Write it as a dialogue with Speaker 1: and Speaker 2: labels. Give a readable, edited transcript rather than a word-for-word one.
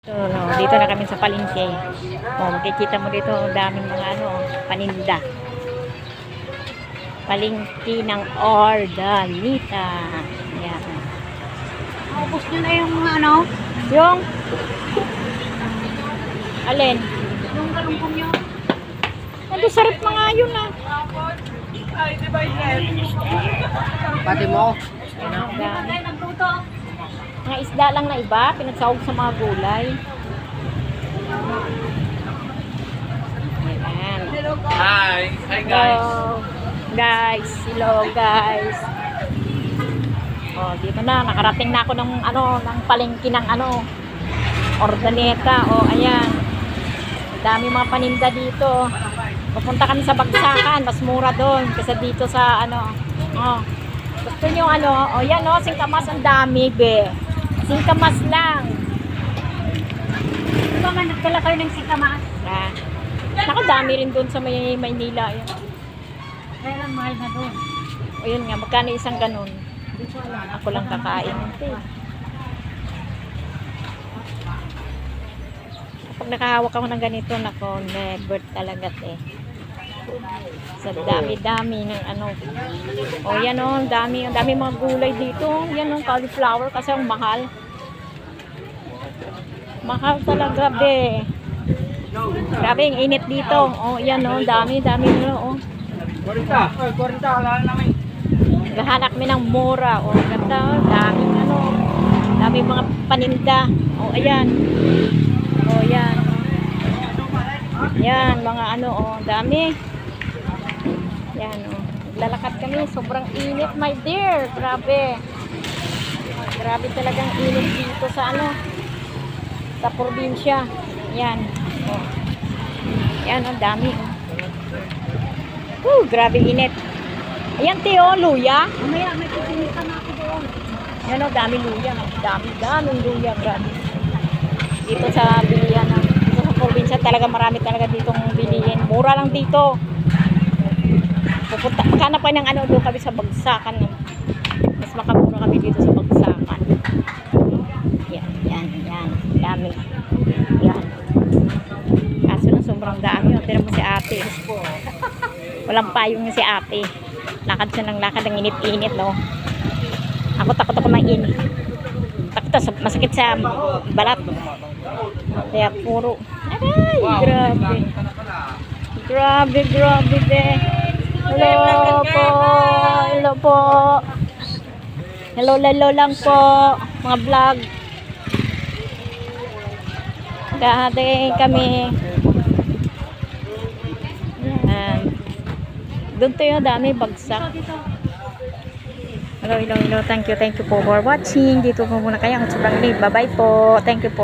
Speaker 1: So, no, dito na kami sa palengke. Makikita mo dito, ang daming mga paninda. Palengke ng Ordalita. Yan.
Speaker 2: Naubos nyo na yung
Speaker 1: Yung alin?
Speaker 2: yung galungkong nyo.
Speaker 1: Sarap mga yun ah.
Speaker 3: Pati mo.
Speaker 1: Ang dami.
Speaker 2: Ay, nagluto.
Speaker 1: Mga isda lang na iba, pinagsahog sa mga gulay. Ayan.
Speaker 3: Hi. Hi
Speaker 1: Hello, guys. Hello, guys. Oh, dito na. Nakarating na ako ng ng palengke ng Ordalita. Oh, ayan. Dami mga paninda dito. Pupunta kami sa Bagsakan. Mas mura doon kasi dito sa Oh. Gusto nyo oh, yan singkamas ang dami, be. Singkamas lang.
Speaker 2: Di ba man nagdala kayo ng sikamas?
Speaker 1: Naku, dami rin doon sa Maynila. Ayan.
Speaker 2: Kaya lang mahal na doon.
Speaker 1: O yun nga, magkano isang ganun?
Speaker 2: Hindi ko alam.
Speaker 1: Ako lang kakain. Kapag nakahawak ako ng ganito, nako, never talaga sa dami-dami ng O yan ang dami mga gulay dito. Yan cauliflower kasi ang mahal. Mahal talaga, be. Grabe, ang init dito. O yan dami oh.
Speaker 3: 40 wala namin.
Speaker 1: Gahanap mi ng mura. O ganda, dami mga paninda. O ayan. O yan. Yan, mga dami. Yan, lalakad kami. Sobrang init, my dear. Grabe. Grabe talagang init dito sa sa probinsya. Yan. Oh. Yan, ang dami. Grabe init. Ayan, Teo, luya.
Speaker 2: Mamaya, may pipilitan na ako doon.
Speaker 1: Yan, daming luya. Daming luya. Grabe. Dito sa bilihan dito sa probinsya talaga marami talaga ditong bilihin. Mura lang dito. Maghanap pa ng doon kami sa Bagsakan. Mas makamura kami dito sa Bagsakan. Yan. Dami. Yan. Kaso lang sobrang dami. Tira mo si ate. Walang payong si ate. Lakad siya ng lakad. Ang init-init, no? Ako takot ako mainit. Masakit sa balat. Kaya puro. Aray, grabe. Grabe, be. Hello po. Hello lang po. Mga vlog. Dahil kami. Doon tayo, dami bagsak. Hello. Thank you po for watching. Dito po muna kayo. Sobrang late. Bye-bye po. Thank you po.